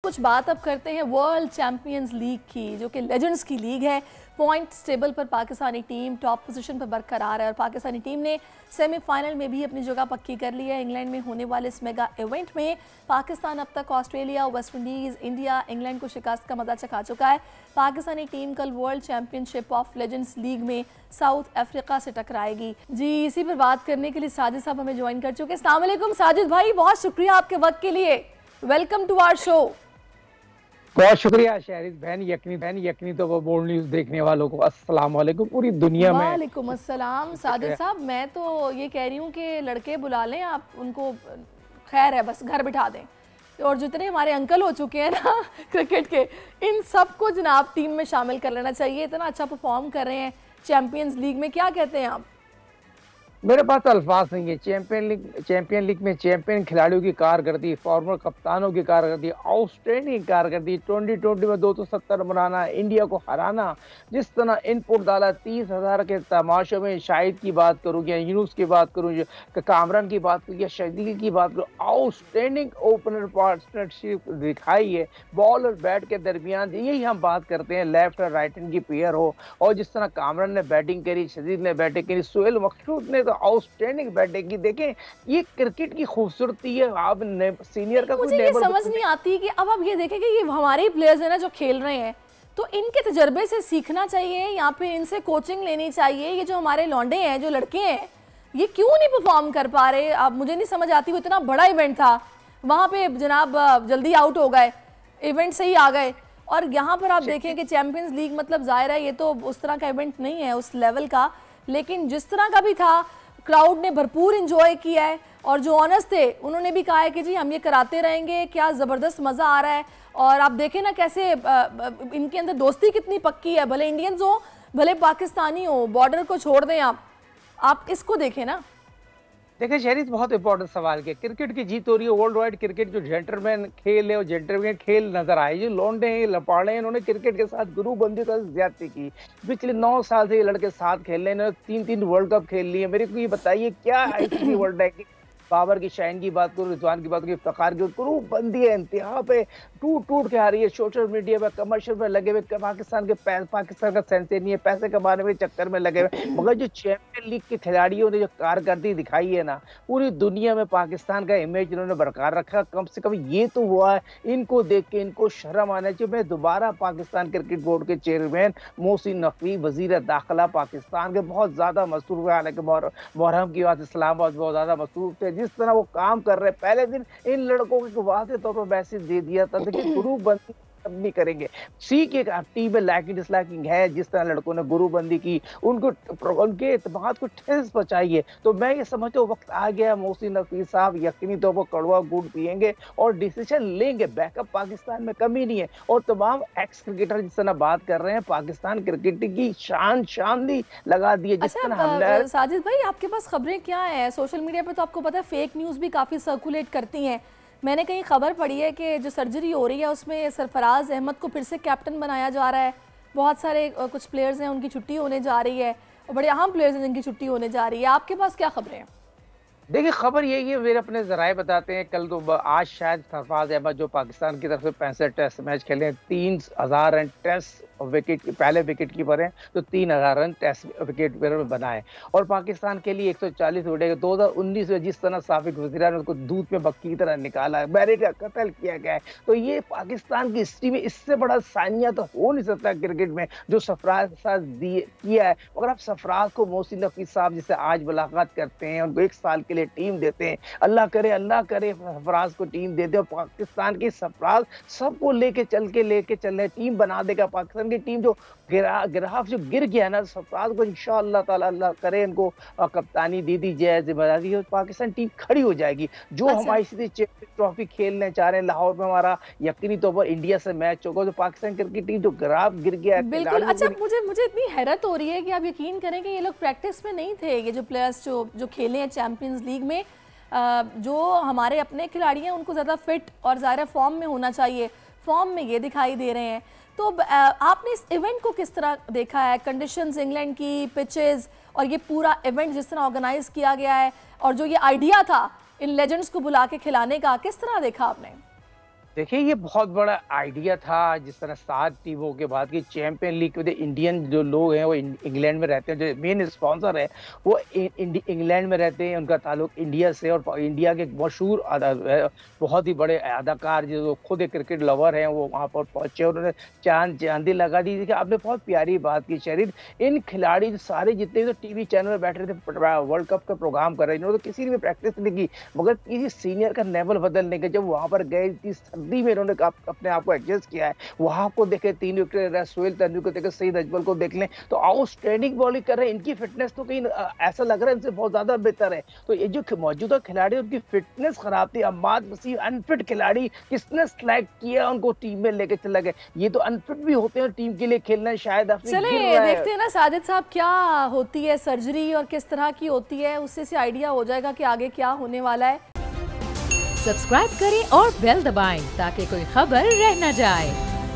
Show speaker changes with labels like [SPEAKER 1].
[SPEAKER 1] कुछ बात अब करते हैं वर्ल्ड चैंपियंस लीग की, जो कि लेजेंड्स की लीग है। पॉइंट्स टेबल पर पाकिस्तानी टीम टॉप पोजीशन पर बरकरार है और पाकिस्तानी टीम ने सेमीफाइनल में भी अपनी जगह पक्की कर ली है। इंग्लैंड में होने वाले इस मेगा इवेंट में पाकिस्तान अब तक Australia, West Indies, India, England को शिकस्त का मजा चखा चुका है। पाकिस्तानी टीम कल world championship of legends league में साउथ अफ्रीका से टकराएगी। जी, इसी पर बात करने के लिए साजिद साहब हमें ज्वाइन कर चुके हैं। अस्सलाम वालेकुम साजिद भाई, बहुत शुक्रिया आपके वक्त के लिए। Welcome to our show.
[SPEAKER 2] बहुत शुक्रिया शहरीज बहन, यकीनी तो वो बोल्ड न्यूज देखने वालों को अस्सलाम वालेकुम पूरी दुनिया में।
[SPEAKER 1] वालेकुम अस्सलाम। साजिद साहब, मैं तो ये कह रही हूँ कि लड़के बुला लें आप उनको, खैर है बस घर बिठा दें। और जितने हमारे अंकल हो चुके हैं ना क्रिकेट के, इन सबको जनाब टीम में शामिल कर लेना चाहिए। इतना अच्छा परफॉर्म कर रहे हैं चैंपियंस लीग में, क्या कहते हैं आप?
[SPEAKER 2] मेरे पास अल्फाज नहीं है। चैंपियन लीग में चैंपियन खिलाड़ियों की कारकर्दगी, फॉर्मर कप्तानों की कारकर्दगी, आउटस्टैंडिंग कारकर्दगी, 2020 में 270 बनाना, इंडिया को हराना, जिस तरह इनपुट डाला 30,000 के तमाशों में, शाहिद की बात करूँ या यूनुस की बात करूँ, कामरान की बात करूँ या शकील की बात करूँ, आउटस्टैंडिंग ओपनर पार्टनरशिप दिखाई है। बॉल और बैट के दरमियान यही हम बात करते हैं, लेफ्ट और राइट हैंड की पेयर हो। और जिस तरह कामरान ने बैटिंग करी, शदीद ने बैटिंग करी, सोहेल मकसूद ने आउटस्टैंडिंग बैटिंग की। देखें, ये क्रिकेट की खूबसूरती है। आप सीनियर का
[SPEAKER 1] मुझे ये समझ नहीं आती कि अब आप ये देखें कि ये हमारे ही प्लेयर्स हैं ना जो खेल रहे हैं, तो इनके तजर्बे से सीखना चाहिए या फिर इनसे कोचिंग लेनी चाहिए। ये जो हमारे लौंडे हैं, जो लड़के हैं, ये क्यों नहीं परफॉर्म कर पा रहे? अब मुझे नहीं समझ आती। वो इतना बड़ा इवेंट था, वहां पे जनाब जल्दी आउट हो गए, इवेंट से ही आ गए। और यहाँ पर आप देखें कि चैंपियंस लीग मतलब जाहिर है ये तो उस तरह का इवेंट नहीं है, उस लेवल का, लेकिन जिस तरह का भी था क्राउड ने भरपूर एंजॉय किया है। और जो ऑनर्स थे उन्होंने भी कहा है कि जी हम ये कराते रहेंगे, क्या ज़बरदस्त मज़ा आ रहा है। और आप देखें ना कैसे इनके अंदर दोस्ती कितनी पक्की है, भले इंडियंस हो भले पाकिस्तानी हो, बॉर्डर को छोड़ दें आप इसको देखें ना।
[SPEAKER 2] देखिए शहरीज, बहुत इंपॉर्टेंट सवाल है। क्रिकेट की जीत हो रही है, वर्ल्ड वाइड क्रिकेट जो जेंटलमैन खेल है और जेंटलमैन खेल नजर आए। जो लौंडे हैं, लपाड़े हैं, इन्होंने क्रिकेट के साथ गुरूबंदी का ज्यादती की। पिछले 9 साल से ये लड़के साथ खेल रहे हैं, इन्होंने 3 वर्ल्ड कप खेल लिए। मेरे को ये बताइए क्या ऐसी वर्ल्ड है कि बाबर की, शाइन की बात करूँ, रिजवान की बात करूँ, इफ्तिखार की, गुरूबंदी है इंतहा पे, टूट के आ रही है। सोशल मीडिया पे कमर्शियल में लगे हुए, पाकिस्तान का सेंसे नहीं है, पैसे कमाने के चक्कर में लगे हुए। मगर जो चैंपियन लीग के खिलाड़ियों ने जो कारकर्दगी दिखाई है ना, पूरी दुनिया में पाकिस्तान का इमेज इन्होंने बरकरार रखा। कम से कम ये तो हुआ है, इनको देख के इनको शर्म आना चाहिए। मैं दोबारा पाकिस्तान क्रिकेट बोर्ड के चेयरमैन मोहसिन नकवी, वजीर दाखिला पाकिस्तान के, बहुत ज्यादा मसरूफ है। हालांकि मुहर्रम की बात इस्लामाबाद बहुत ज्यादा मसरूफ थे। जिस तरह वो काम कर रहे, पहले दिन इन लड़कों को वाज़ेह तौर पर मैसेज दे दिया था कि गुरूबंदी नहीं करेंगे। सीख एक टीम में लाइकिंग डिसलाइकिंग है। जिस तरह लड़कों ने गुरूबंदी की, उनके इत्तेमाद को ठेस पहुंचाई है। तो मैं ये समझता हूँ वक्त आ गया, मोहसिन नकवी साहब यकीनी तौर पर कड़वा गुड़ पिएंगे और डिसीजन लेंगे। बैकअप पाकिस्तान में कमी नहीं है। और तमाम एक्स क्रिकेटर जिस तरह बात कर रहे हैं, पाकिस्तान क्रिकेट की शान दी लगा दी है। जिस तरह
[SPEAKER 1] साजिद भाई, आपके पास खबरें क्या है? सोशल मीडिया पे तो आपको पता है फेक न्यूज़ भी काफ़ी सर्कुलेट करती हैं। मैंने कहीं खबर पढ़ी है कि जो सर्जरी हो रही है उसमें सरफराज अहमद को फिर से कैप्टन बनाया जा रहा है। बहुत सारे कुछ प्लेयर्स हैं, उनकी छुट्टी होने जा रही है, और बड़े अहम प्लेयर्स हैं जिनकी छुट्टी होने जा रही है। आपके पास क्या खबरें हैं?
[SPEAKER 2] देखिए, खबर यही है, मेरे अपने जराए बताते हैं। कल तो आज शायद सरफराज अहमद जो पाकिस्तान की तरफ से 65 टेस्ट मैच खेले, 3000 रन टेस्ट विकेट, पहले विकेट कीपर हैं तो 3000 रन टेस्ट विकेट में बनाए। और पाकिस्तान के लिए 140 उड़े। 2019 में जिस तरह साबिक वज़ीर ने उसको दूध में बक्की की तरह निकाला, बैरेट का कत्ल किया गया है, तो ये पाकिस्तान की हिस्ट्री में इससे बड़ा सानिया तो हो नहीं सकता क्रिकेट में जो सरफराज साहब किया है। मगर आप सरफराज को, मोहसिन नकवी साहब जिससे आज मुलाकात करते हैं, उनको 1 साल के लिए टीम देते हैं। अल्लाह करे सरफराज को टीम दे दे और पाकिस्तान की सरफराज सबको लेके चल रहे, टीम बना देगा। पाकिस्तान की टीम जो गिराफ जो गिर गया ना, सरफराज को इंशाअल्लाह ताला अल्लाह करे इनको कप्तानी दे दी जाए, जिम्मेदारी हो, पाकिस्तान टीम खड़ी हो जाएगी। जो हमारी सीधे चैंपियंस ट्रॉफी खेलने चाह रहे हैं लाहौर में, हमारा यकीनी तौर पर इंडिया से मैच होगा। तो पाकिस्तान क्रिकेट टीम जो ग्राफ गिर गया है,
[SPEAKER 1] बिल्कुल। अच्छा, मुझे इतनी हैरत हो रही है कि आप यकीन करें कि ये लोग प्रैक्टिस में नहीं थे। ये जो प्लेयर्स जो खेले हैं चैंपियंस लीग में, जो हमारे अपने खिलाड़ी हैं उनको ज़्यादा फिट और ज़्यादा फॉर्म में होना चाहिए, फॉर्म में ये दिखाई दे रहे हैं। तो आपने इस इवेंट को किस तरह देखा है? कंडीशंस, इंग्लैंड की पिचेस और ये पूरा इवेंट जिस तरह ऑर्गेनाइज किया गया है, और जो ये आइडिया था इन लेजेंड्स को बुला के खिलाने का, किस तरह देखा आपने?
[SPEAKER 2] देखिए, ये बहुत बड़ा आइडिया था, जिस तरह 7 टीमों के बाद की चैंपियन लीग के इंडियन जो लोग हैं वो इंग्लैंड में रहते हैं, जो मेन स्पॉन्सर है वो इंग्लैंड में रहते हैं, उनका ताल्लुक इंडिया से, और इंडिया के एक मशहूर बहुत ही बड़े अदाकार जो खुद एक क्रिकेट लवर हैं वो वहाँ पर पहुंचे, उन्होंने चांदी लगा दी। देखिए, आपने बहुत प्यारी बात की शरीर, इन खिलाड़ी सारे जितने भी तो टीवी चैनल में बैठ रहे थे, वर्ल्ड कप का प्रोग्राम कर रहे हैं, इन्होंने तो किसी ने भी प्रैक्टिस नहीं की, मगर किसी सीनियर का लेवल बदलने के जब वहां पर गए, इतनी सर्दी में इन्होंने अपने आप को एडजस्ट किया है। वहां को देखे 3 विकेट सोहेल तन्वी को देखे, सईद अजमल को देख लें तो आउटस्टैंडिंग बॉलिंग कर रहे हैं। इनकी फिटनेस तो कहीं ऐसा लग रहा है इनसे बहुत ज्यादा बेहतर है। तो ये जो मौजूदा खिलाड़ी उनकी फिटनेस खराब थी, अम्माद वसीम अनफिट खिलाड़ी, किसने सिलेक्ट किया उनको टीम में लेके चला गया। ये तो अनफिट भी होते हैं टीम के लिए खेलना, शायद
[SPEAKER 1] चलिए देखते हैं ना साजिद साहब क्या होती है सर्जरी और किस तरह की होती है, उससे से आइडिया हो जाएगा कि आगे क्या होने वाला है।
[SPEAKER 3] सब्सक्राइब करें और बेल दबाएं ताकि कोई खबर रह न जाए।